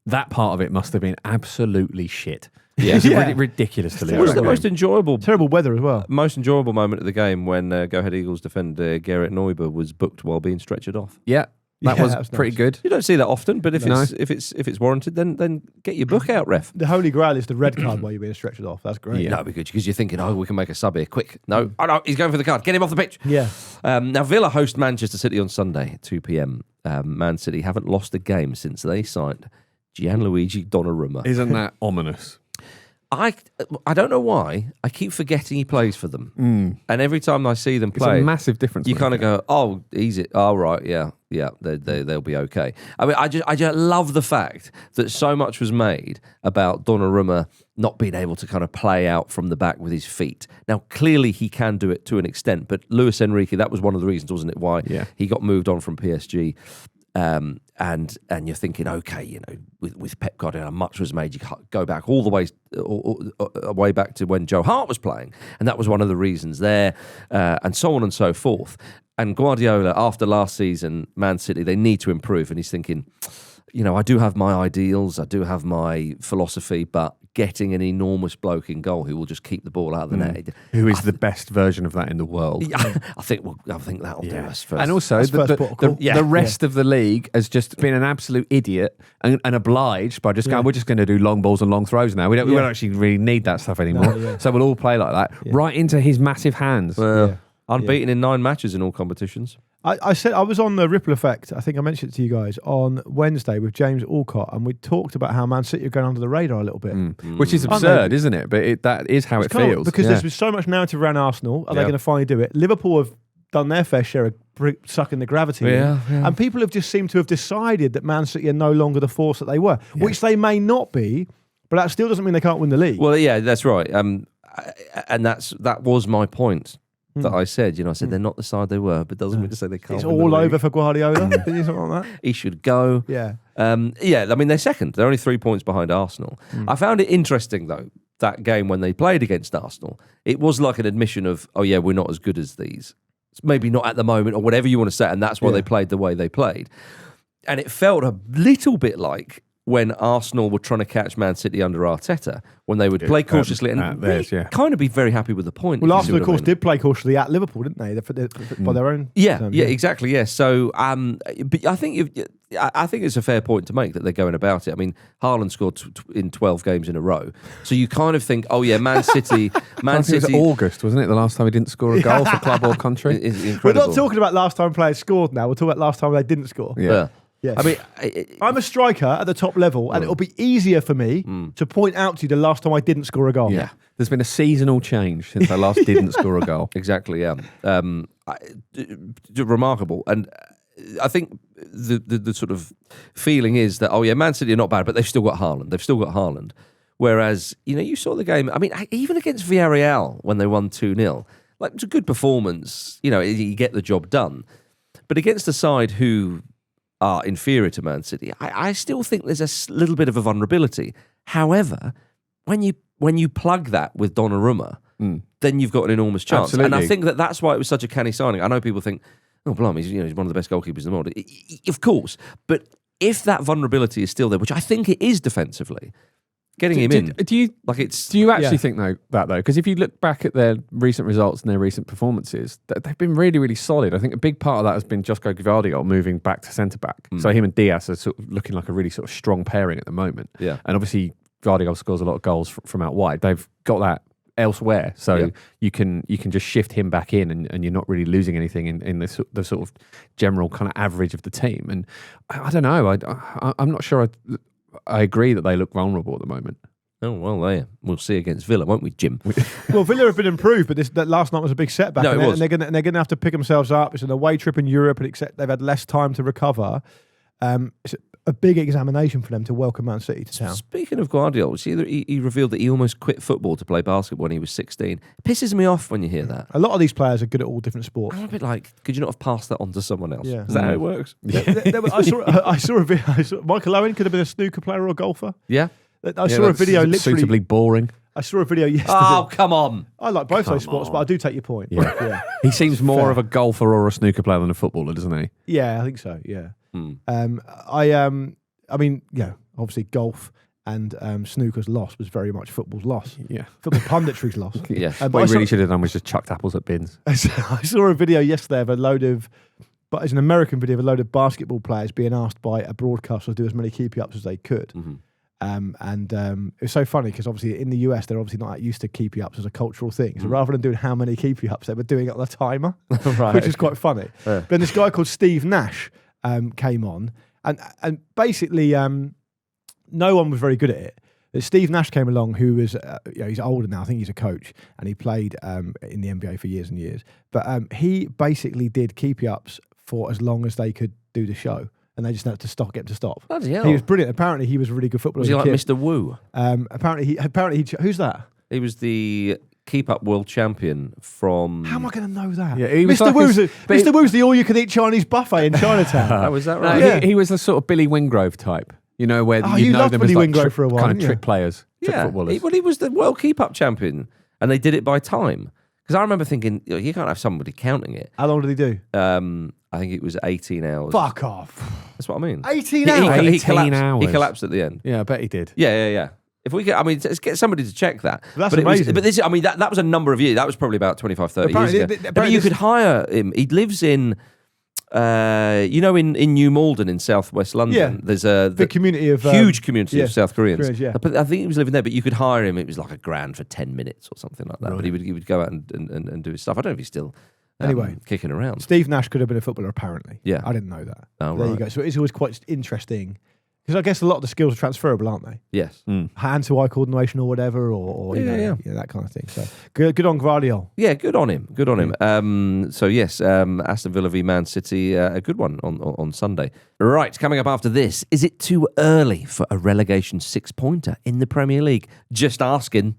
that part of it must have been absolutely shit. Yeah, it's ridiculous to live. It was the most enjoyable, terrible weather as well. Most enjoyable moment of the game when Go Ahead Eagles defender Gerrit Neuber was booked while being stretchered off. Yeah, that was pretty good. You don't see that often, but if it's warranted, then get your book out, ref. The holy grail is the red card while you're being stretchered off. That's great. Yeah, that'd be good, because you're thinking, oh, we can make a sub here quick. No, he's going for the card. Get him off the pitch. Yeah. Now Villa host Manchester City on Sunday at 2 p.m. Man City haven't lost a game since they signed Gianluigi Donnarumma. Isn't that ominous? I don't know why. I keep forgetting he plays for them. And every time I see them play... It's a massive difference. You kind of go, oh, easy. Oh, right, yeah, they'll be okay. I mean, I just love the fact that so much was made about Donnarumma not being able to kind of play out from the back with his feet. Now, clearly he can do it to an extent, but Luis Enrique, that was one of the reasons, wasn't it, why he got moved on from PSG. And you're thinking, okay, with Pep Guardiola, much was made. You go back all the way back to when Joe Hart was playing, and that was one of the reasons there, and so on and so forth. And Guardiola, after last season, Man City, they need to improve, and he's thinking, I do have my ideals, I do have my philosophy, but getting an enormous bloke in goal who will just keep the ball out of the net. Who is the best version of that in the world? I think that'll do us first. And also, the rest of the league has just been an absolute idiot and obliged by just going, we're just going to do long balls and long throws now. We don't actually really need that stuff anymore. So we'll all play like that, right into his massive hands. Well, unbeaten in 9 matches in all competitions. I said I was on the Ripple Effect. I think I mentioned it to you guys on Wednesday with James Alcott, and we talked about how Man City are going under the radar a little bit, which is absurd, isn't it? But that is how it feels, because there's been so much narrative around Arsenal. Are they going to finally do it? Liverpool have done their fair share of sucking the gravity in, and people have just seemed to have decided that Man City are no longer the force that they were, which they may not be, but that still doesn't mean they can't win the league. Well, yeah, that's right, and that was my point. That I said, I said they're not the side they were, but doesn't mean to say they can't. It's all over for Guardiola. Something like that. He should go. Yeah. I mean, they're second. They're only 3 points behind Arsenal. I found it interesting, though, that game when they played against Arsenal. It was like an admission of, oh, yeah, we're not as good as these. It's maybe not at the moment, or whatever you want to say, and that's why they played the way they played. And it felt a little bit like when Arsenal were trying to catch Man City under Arteta, when they would play cautiously and kind of be very happy with the point. Well, Arsenal, of course, did play cautiously at Liverpool, didn't they? By their own terms, exactly, yeah. So, but I think it's a fair point to make that they're going about it. I mean, Haaland scored in 12 games in a row, so you kind of think, oh yeah, Man City. It was August, wasn't it? The last time he didn't score a goal for club or country. We're not talking about last time players scored now. We're talking about last time they didn't score. Yeah. Yes. I mean, I'm a striker at the top level, and it'll be easier for me to point out to you the last time I didn't score a goal. Yeah, there's been a seasonal change since I last didn't score a goal. Exactly, yeah. Remarkable. And I think the sort of feeling is that, oh yeah, Man City are not bad, but they've still got Haaland. Whereas, you saw the game, I mean, even against Villarreal when they won 2-0, like it's a good performance. You know, you get the job done. But against a side who are inferior to Man City, I still think there's a little bit of a vulnerability. However, when you plug that with Donnarumma, then you've got an enormous chance. Absolutely. And I think that's why it was such a canny signing. I know people think, oh, blimey, he's one of the best goalkeepers in the world. Of course. But if that vulnerability is still there, which I think it is defensively, getting him in. Do you actually think that though? Because if you look back at their recent results and their recent performances, they've been really, really solid. I think a big part of that has been Josko Gvardiol moving back to centre back. So him and Diaz are sort of looking like a really sort of strong pairing at the moment. Yeah. And obviously Gvardiol scores a lot of goals from out wide. They've got that elsewhere, so you can just shift him back in, and you're not really losing anything in the sort of general kind of average of the team. And I don't know. I'm not sure. I agree that they look vulnerable at the moment. Oh, well, we'll see against Villa, won't we, Jim? Well, Villa have been improved, but that last night was a big setback. No, it was. And they're going to have to pick themselves up. It's an away trip in Europe, and they've had less time to recover. It's a big examination for them to welcome Man City to town. Speaking of Guardiola, he revealed that he almost quit football to play basketball when he was 16. It pisses me off when you hear that. A lot of these players are good at all different sports. I'm a bit like, could you not have passed that on to someone else? Yeah. Is that how it works? I saw a video. Michael Owen could have been a snooker player or golfer. Yeah. I saw a video literally. Suitably boring. I saw a video yesterday. Oh, come on. I like both those sports, but I do take your point. Yeah. He seems more of a golfer or a snooker player than a footballer, doesn't he? Yeah, I think so. Yeah. I mean, obviously golf and snooker's loss was very much football's loss. Yeah. Football punditry's loss. Yeah. What he really should have done was just chucked apples at bins. I saw a video yesterday of but it's an American video of a load of basketball players being asked by a broadcaster to do as many keepy-ups as they could. It was so funny because obviously in the US they're obviously not that used to keepy-ups as a cultural thing. So rather than doing how many keepy-ups, they were doing it on a timer, which is quite funny. Yeah. But then this guy called Steve Nash came on, and basically no one was very good at it. But Steve Nash came along, who was he's older now. I think he's a coach, and he played in the NBA for years and years. But he basically did keepy-ups for as long as they could do the show. And they just had to get him to stop. Bloody hell. He was brilliant. Apparently, he was a really good footballer. Was he like Mr. Wu? Apparently, who's that? He was the keep-up world champion from... How am I going to know that? Yeah, he was Mr. Wu's the all-you-can-eat Chinese buffet in Chinatown. Oh, was that right? No, he was the sort of Billy Wingrove type. You know, where you know loved them Billy as like Wingrove for a while, kind of didn't trick you? players, trick footballers. He was the world keep-up champion, and they did it by time. Because I remember thinking, you can't have somebody counting it. How long did he do? I think it was 18 hours. Fuck off. That's what I mean. 18 hours? He 18 collapsed. hours. He collapsed at the end. Yeah, I bet he did. Yeah. If we get, let's get somebody to check that. That's but amazing. But this, that was a number of years. That was probably about 25, 30 years ago. But you could hire him. He lives in, in New Malden in southwest London. Yeah. There's a big community of huge community of South Koreans. Koreans, yeah. But I think he was living there. But you could hire him. It was like $1,000 for 10 minutes or something like that. Right. But he would go out and do his stuff. I don't know if he's still anyway kicking around. Steve Nash could have been a footballer, apparently. Yeah. I didn't know that. Oh, there right. you go. So it's always quite interesting. Because I guess a lot of the skills are transferable, aren't they? Yes. Hand-to-eye coordination or whatever, or that kind of thing. So good on Gvardiol. Yeah, good on him. Good on him. So yes, Aston Villa v Man City, a good one on Sunday. Right, coming up after this, is it too early for a relegation 6-pointer in the Premier League? Just asking.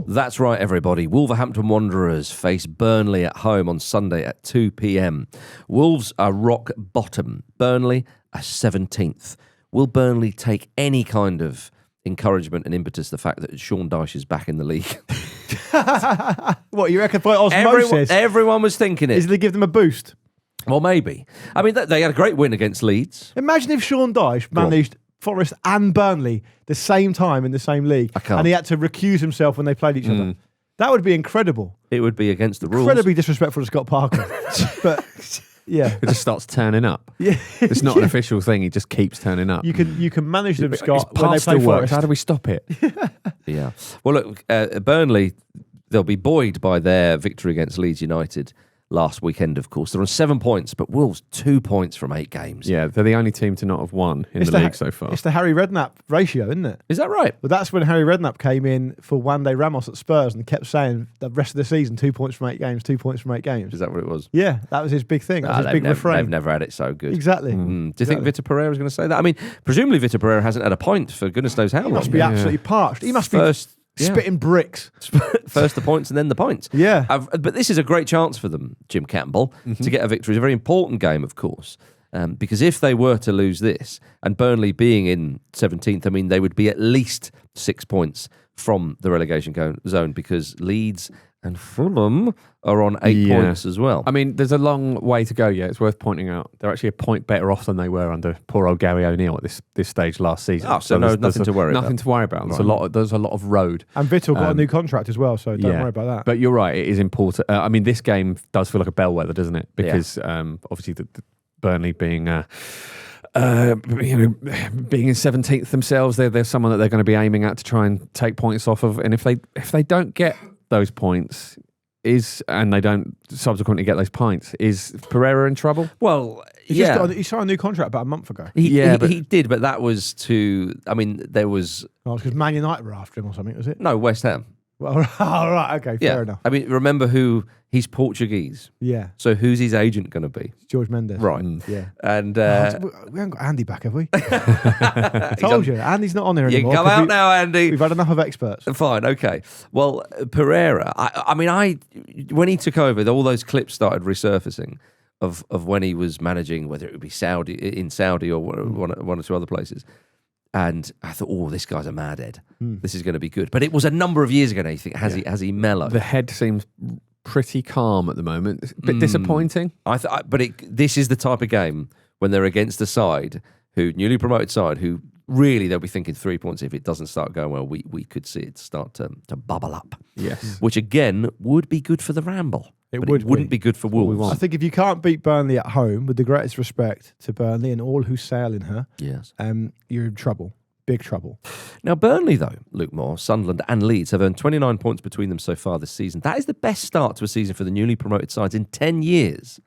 That's right, everybody. Wolverhampton Wanderers face Burnley at home on Sunday at 2 p.m. Wolves are rock bottom. Burnley are 17th. Will Burnley take any kind of encouragement and impetus the fact that Sean Dyche is back in the league? What, you reckon by osmosis? Everyone was thinking it. Is they give them a boost? Well, maybe. I mean, they had a great win against Leeds. Imagine if Sean Dyche managed Forest and Burnley the same time in the same league, and he had to recuse himself when they played each other. That would be incredible. It would be against the rules. Incredibly disrespectful to Scott Parker. But yeah, It just starts turning up. yeah, It's not an official thing. He just keeps turning up. You can manage them, Scott, It's when they past play the work. Forest. How do we stop it? Yeah. Well, look, Burnley, they'll be buoyed by their victory against Leeds United last weekend, of course. They're on 7 points, but Wolves 2 points from 8 games. Yeah, they're the only team to not have won in the league so far. It's the Harry Redknapp ratio, isn't it? Is that right? Well, that's when Harry Redknapp came in for Wanda Ramos at Spurs and kept saying the rest of the season, 2 points from 8 games, 2 points from 8 games. Is that what it was? Yeah, that was his big thing. That was his big refrain. They've never had it so good. Exactly. Do you think Vitor Pereira is going to say that? I mean, presumably Vitor Pereira hasn't had a point for goodness knows how long. He must be absolutely parched. He must be spitting bricks. First the points and then the points. Yeah. But this is a great chance for them, Jim Campbell, to get a victory. It's a very important game, of course, because if they were to lose this, and Burnley being in 17th, I mean, they would be at least 6 points from the relegation zone, because Leeds and Fulham are on 8 points as well. I mean, there's a long way to go yet. It's worth pointing out. They're actually a point better off than they were under poor old Gary O'Neill at this stage last season. Oh, so nothing to worry about. Nothing to worry about. Right. There's a lot of road. And Vittel got a new contract as well, so don't worry about that. But you're right, it is important. I mean, this game does feel like a bellwether, doesn't it? Because obviously the Burnley being... being in 17th themselves, they're someone that they're going to be aiming at to try and take points off of. And if they don't get those points, and they don't subsequently get those points, is Pereira in trouble? Well, he signed a new contract about a month ago. He did, but that was there was... Oh, because Man United were after him or something, was it? No, West Ham. Well, all right, okay, fair enough. I mean, remember he's Portuguese. Yeah. So who's his agent going to be? George Mendes. Right. Yeah. And we haven't got Andy back, have we? I told you, Andy's not on there anymore. You can come out now, Andy. We've had enough of experts. Fine, okay. Well, Pereira, when he took over, all those clips started resurfacing of when he was managing, whether it would be Saudi or one or two other places. And I thought, this guy's a mad head. This is going to be good. But it was a number of years ago now. You think, has he mellowed? The head seems pretty calm at the moment. It's a bit disappointing. This is the type of game when they're against a newly promoted side, who really they'll be thinking 3 points. If it doesn't start going well, we could see it start to bubble up. Yes. Which again would be good for the Ramble. It It wouldn't be good for Wolves. I think if you can't beat Burnley at home, with the greatest respect to Burnley and all who sail in her, yes, you're in trouble. Big trouble. Now, Burnley, though, Luke Moore, Sunderland and Leeds have earned 29 points between them so far this season. That is the best start to a season for the newly promoted sides in 10 years.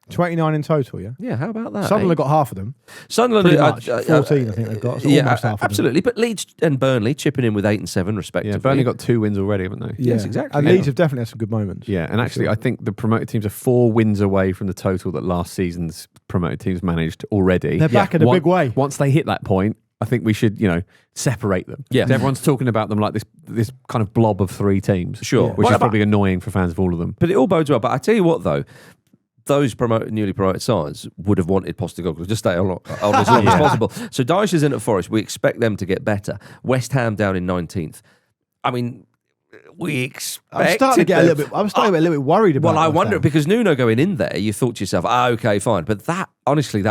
29 in total, yeah? Yeah, how about that? Sunderland got half of them. Sunderland, 14, I think they've got. So almost half absolutely. But Leeds and Burnley chipping in with 8 and 7, respectively. Yeah, Burnley got 2 wins already, haven't they? Yeah. Yes, exactly. And Leeds have definitely had some good moments. Yeah, and actually, I think the promoted teams are 4 wins away from the total that last season's promoted teams managed already. They're back in a big way. Once they hit that point, I think we should, separate them. Yeah. Everyone's talking about them like this kind of blob of 3 teams. Sure. Which is probably annoying for fans of all of them. But it all bodes well. But I tell you what, though, those newly promoted sides would have wanted Postecoglou to just stay on as long as possible. So Dyche is in at Forest. We expect them to get better. West Ham down in 19th. I mean, we expect. I'm starting to get a little bit worried about. Well, I wonder because Nuno going in there, you thought to yourself, okay, fine. But that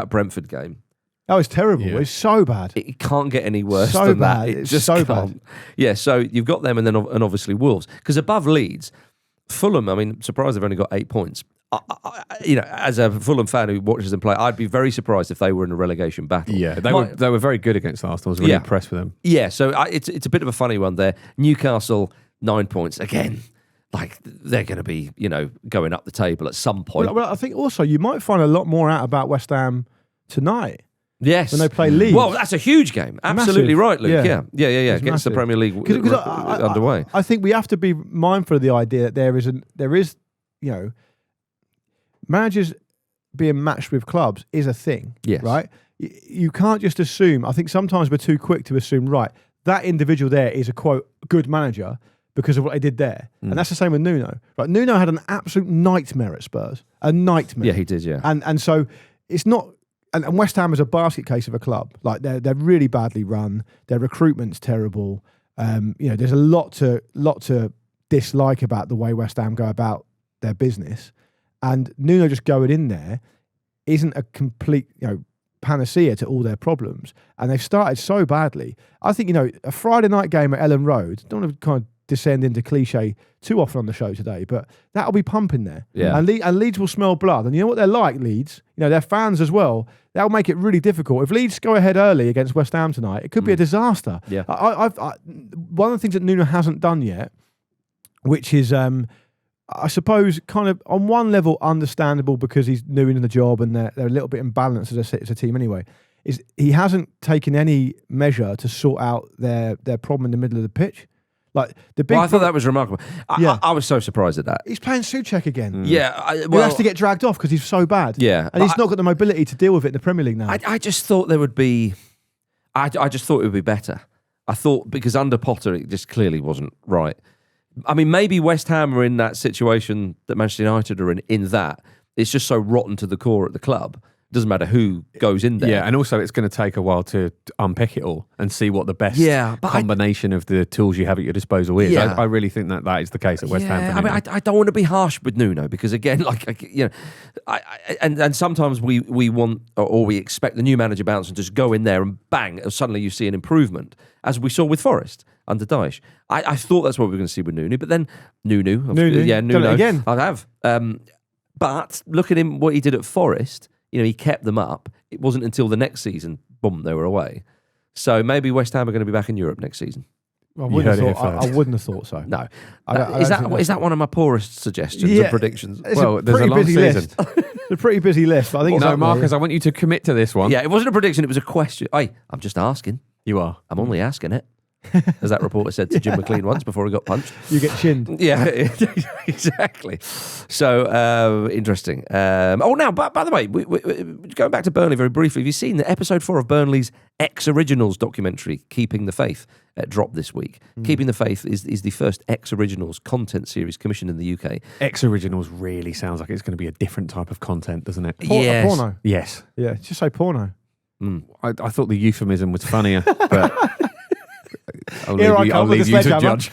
Brentford game. That was terrible. Yeah. It's so bad. It can't get any worse so than bad. that. It's just so bad. Yeah, so you've got them and obviously Wolves. Because above Leeds, Fulham, I mean, surprised they've only got 8 points. As a Fulham fan who watches them play, I'd be very surprised if they were in a relegation battle. Yeah, they were very good against Arsenal. I was really impressed with them. Yeah, so it's a bit of a funny one there. Newcastle, 9 points. Again, like they're going to be, going up the table at some point. Well, I think also you might find a lot more out about West Ham tonight. Yes. When they play Leeds. Well, that's a huge game. Absolutely massive. Right, Luke. Yeah. Gets massive. the Premier League underway. I think we have to be mindful of the idea that there is, managers being matched with clubs is a thing. Yes. Right? You can't just assume. I think sometimes we're too quick to assume, right, that individual there is a, quote, good manager because of what they did there. And that's the same with Nuno. Right? Nuno had an absolute nightmare at Spurs. A nightmare. Yeah, he did, yeah. And so it's not... And West Ham is a basket case of a club. Like they're really badly run. Their recruitment's terrible. There's a lot to dislike about the way West Ham go about their business. And Nuno just going in there isn't a complete, panacea to all their problems. And they've started so badly. I think, a Friday night game at Ellen Road, don't want to kind of descend into cliche too often on the show today, but that'll be pumping there. Yeah. And Leeds will smell blood. And you know what they're like, Leeds? Their fans as well. That'll make it really difficult. If Leeds go ahead early against West Ham tonight, it could be a disaster. Yeah. One of the things that Nuno hasn't done yet, which is, I suppose, kind of on one level understandable because he's new in the job and they're a little bit imbalanced as a team anyway, is he hasn't taken any measure to sort out their problem in the middle of the pitch. Like the big. Well, I thought that was remarkable. I was so surprised at that. He's playing Souček again. Yeah, he has to get dragged off because he's so bad. Yeah, and he's not got the mobility to deal with it in the Premier League now. I just thought there would be. I just thought it would be better. I thought because under Potter it just clearly wasn't right. I mean, maybe West Ham are in that situation that Manchester United are in that it's just so rotten to the core at the club. It doesn't matter who goes in there. Yeah, and also it's going to take a while to unpick it all and see what the best combination of the tools you have at your disposal is. Yeah. I really think that is the case at West Ham. I mean, I don't want to be harsh with Nuno because again, and sometimes we want or we expect the new manager bounce and just go in there and bang, suddenly you see an improvement, as we saw with Forest under Dyche. I thought that's what we were going to see with Nuno, but then Nuno, done it again. I have. But look at him, what he did at Forest. He kept them up. It wasn't until the next season, boom, they were away. So maybe West Ham are going to be back in Europe next season. I wouldn't have thought so. No. Is that one of my poorest suggestions and predictions? There's a long season. It's a pretty busy list. But I think Marcus, I want you to commit to this one. Yeah, it wasn't a prediction, it was a question. Hey, I'm just asking. You are. I'm only asking it. As that reporter said to Jim McLean once before he got punched. You get chinned. Yeah, exactly. So, interesting. Now, by the way, we going back to Burnley very briefly, have you seen the episode 4 of Burnley's Ex-Originals documentary, Keeping the Faith, dropped this week? Keeping the Faith is the first Ex-Originals content series commissioned in the UK. Ex-Originals really sounds like it's going to be a different type of content, doesn't it? Yes. Porno? Yes. Yeah, just say porno. I thought the euphemism was funnier, but... I'll leave you to judge.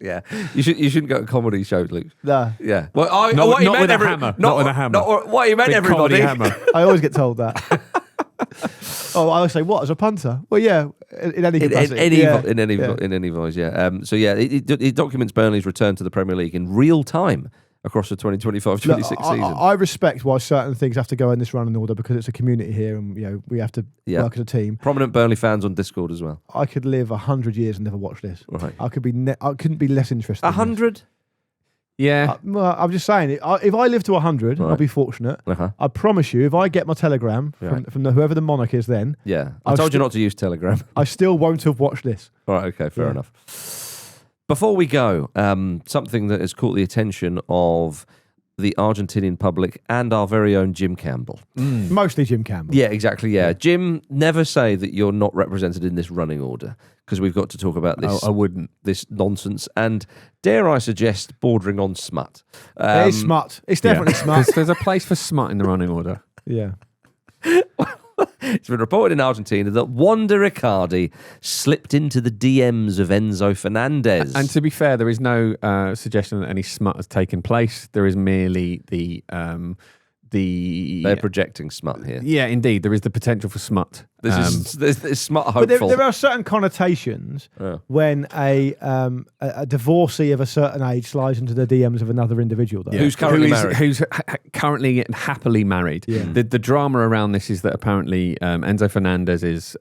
Yeah, you shouldn't go to comedy shows, Luke. No. Yeah. Well, not with a hammer. Not with a hammer. Not what you meant, Big everybody. Hammer. I always get told that. I always say, what, as a punter? Well, yeah, in any capacity. In any voice, yeah. It documents Burnley's return to the Premier League in real time across the 2025-26 season. I respect why certain things have to go in this running order because it's a community here and we have to work as a team. Prominent Burnley fans on Discord as well. I could live 100 years and never watch this. Right. I couldn't be less interested. 100? Yeah. I'm just saying, if I live to 100, I'll be fortunate. I promise you, if I get my Telegram from whoever the monarch is then... Yeah. I told you not to use Telegram. I still won't have watched this. All right, okay, fair enough. Before we go, something that has caught the attention of the Argentinian public and our very own Jim Campbell. Mostly Jim Campbell. Yeah, exactly, yeah. Jim, never say that you're not represented in this running order because we've got to talk about this. I wouldn't. This nonsense and, dare I suggest, bordering on smut. It is smut. It's definitely smut. There's a place for smut in the running order. Yeah. It's been reported in Argentina that Wanda Icardi slipped into the DMs of Enzo Fernandez. And to be fair, there is no suggestion that any smut has taken place. There is merely the... They're projecting smut here. Yeah, indeed. There is the potential for smut. There's smut hopeful. But there are certain connotations when a divorcee of a certain age slides into the DMs of another individual. Though. Yeah. Who's currently married. Who's currently and happily married. Yeah. The drama around this is that apparently Enzo Fernandez's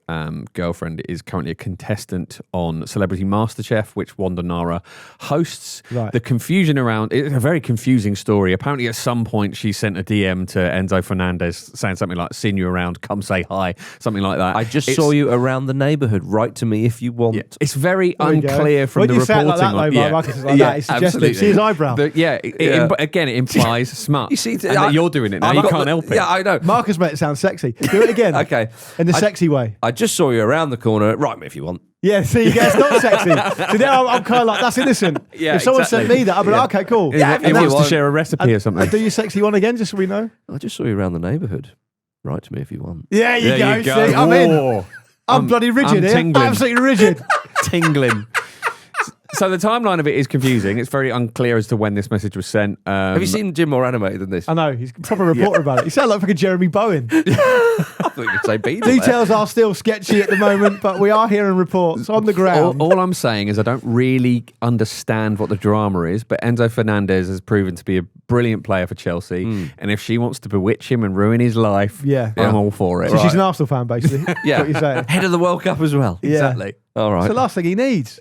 girlfriend is currently a contestant on Celebrity MasterChef, which Wanda Nara hosts. Right. The confusion around it's a very confusing story. Apparently at some point she sent a DM to Enzo Fernandez saying something like, "Seen you around, come say hi," something like that. I just saw you around the neighbourhood. Write to me if you want. Yeah. It's very unclear from when the you reporting. Say it like that, Marcus is like that. It's suggestive. See his eyebrow. Again, it implies smut. You see, you're doing it now. You can't help it. Yeah, I know. Marcus made it sound sexy. Do it again. Okay. In the sexy way. I just saw you around the corner. Write me if you want. Yeah, see, it's not sexy. So now I'm kind of like, that's innocent. Yeah, if someone sent me that, I'd be like, okay, cool. He wants to share a recipe or something. Do your sexy one again, just so we know? I just saw you around the neighbourhood. Write to me if you want. Yeah, you go. See, I'm in. I'm bloody rigid I'm here. tingling. Absolutely rigid. Tingling. So the timeline of it is confusing. It's very unclear as to when this message was sent. Have you seen Jim more animated than this? I know. He's a proper reporter about it. He sounds like fucking Jeremy Bowen. I thought you could say Beadle. Details are still sketchy at the moment, but we are hearing reports on the ground. All I'm saying is I don't really understand what the drama is, but Enzo Fernandez has proven to be a brilliant player for Chelsea. And if she wants to bewitch him and ruin his life, I'm all for it. So she's an Arsenal fan, basically. Yeah. What you're saying. Head of the World Cup as well. Yeah. Exactly. All right. It's the last thing he needs.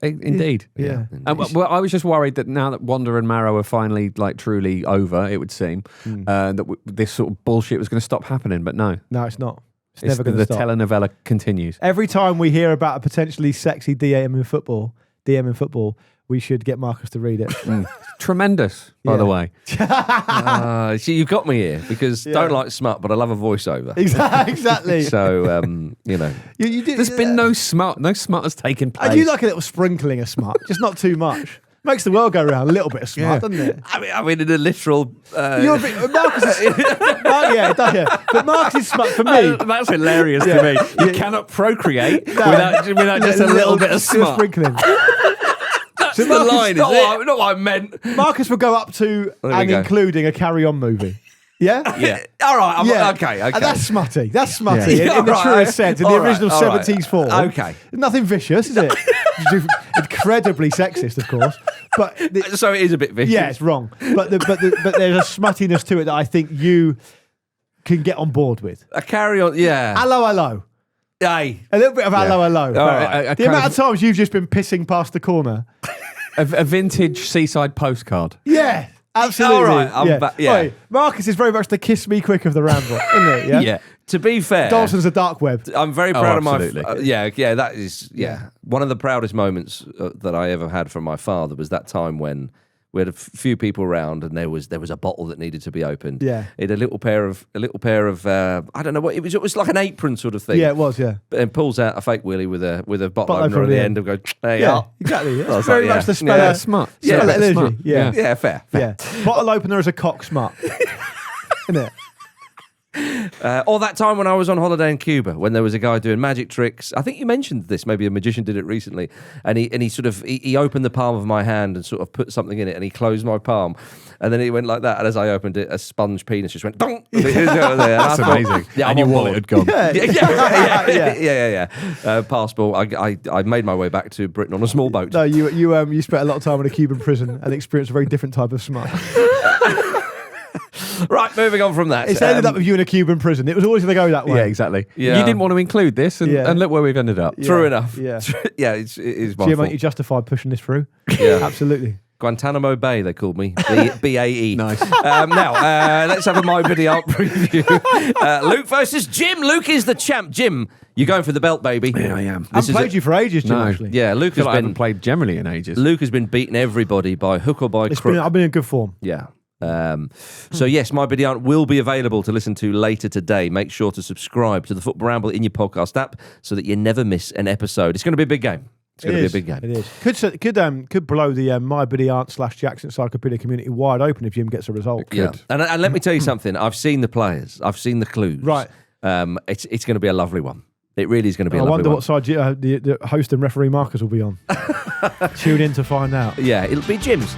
Indeed. Yeah. Well, I was just worried that now that Wanda and Maro are finally truly over, it would seem, that this sort of bullshit was going to stop happening, but no. No, it's not. It's never going to the stop. telenovela continues. Every time we hear about a potentially sexy DM in football, DM in football, we should get Marcus to read it. Tremendous, by the way. See, you've got me here because don't like smut, but I love a voiceover. Exactly. So, you did, There's been no smut has taken place. I do like a little sprinkling of smut, just not too much. Makes the world go round, a little bit of smut, doesn't it? I mean, in a literal... You're a bit, Marcus is, it does, yeah. But Marcus is smut for me. That's hilarious to me. You cannot procreate without just a little bit of smut. Sprinkling. That's the line, is it? Not what I meant. Marcus will go up to and including a Carry On movie. Yeah? Yeah. All right. Okay. And that's smutty. That's smutty in the truest sense, in the original 70s form. Okay. Nothing vicious, is it? Incredibly sexist, of course. But so it is a bit vicious. Yeah, it's wrong. But there's a smuttiness to it that I think you can get on board with. A Carry On, yeah. Hello. Aye. A little bit of hello. Right. The amount of times you've just been pissing past the corner. A vintage seaside postcard. Yeah. Absolutely. All right. Wait, Marcus is very much the kiss me quick of the Ramble, isn't he? Yeah. To be fair, Dawson's a dark web. I'm very proud of my. Absolutely. That is one of the proudest moments that I ever had from my father was that time when we had a few people around and there was a bottle that needed to be opened. Yeah. It had a little pair of I don't know what it was. It was like an apron sort of thing. Yeah, it was. Yeah. And pulls out a fake willy with a bottle opener at the end and goes, there you are. Exactly. Yeah. It's very much the spell smut. Yeah, energy. Smut. Yeah, fair. Yeah. Bottle opener is a cock smut. Isn't it? Or that time when I was on holiday in Cuba, when there was a guy doing magic tricks. I think you mentioned this. Maybe a magician did it recently, and he opened the palm of my hand and sort of put something in it, and he closed my palm, and then it went like that. And as I opened it, a sponge penis just went dong. That's amazing. Yeah, and your wallet had gone. Yeah. Passport. I made my way back to Britain on a small boat. No, you spent a lot of time in a Cuban prison and experienced a very different type of smut. Right, moving on from that. It's ended up with you in a Cuban prison. It was always going to go that way. Yeah, exactly. Yeah. You didn't want to include this, and look where we've ended up. Yeah. True enough. Yeah, it is my Jim, fault. aren't you justified pushing this through? Yeah, absolutely. Guantanamo Bay, they called me. BAE. Nice. Now, let's have a My Biddy Art preview. Luke versus Jim. Luke is the champ. Jim, you're going for the belt, baby. Yeah, I am. I haven't played you for ages, Jim, actually. Yeah, Luke has I haven't played generally in ages. Luke has been beating everybody by hook or by crook. I've been in good form. Yeah. So yes, My Biddy Art will be available to listen to later today. Make sure to subscribe to the Football Ramble in your podcast app so that you never miss an episode. It's going to be a big game. It's going to be a big game. It is. Could blow the My Biddy Art / Jackson Encyclopedia community wide open if Jim gets a result. Yeah. And let me tell you something. I've seen the players. I've seen the clues. Right. It's going to be a lovely one. It really is going to be a lovely one. I wonder what side the host and referee Marcus will be on. Tune in to find out. Yeah, it'll be Jim's.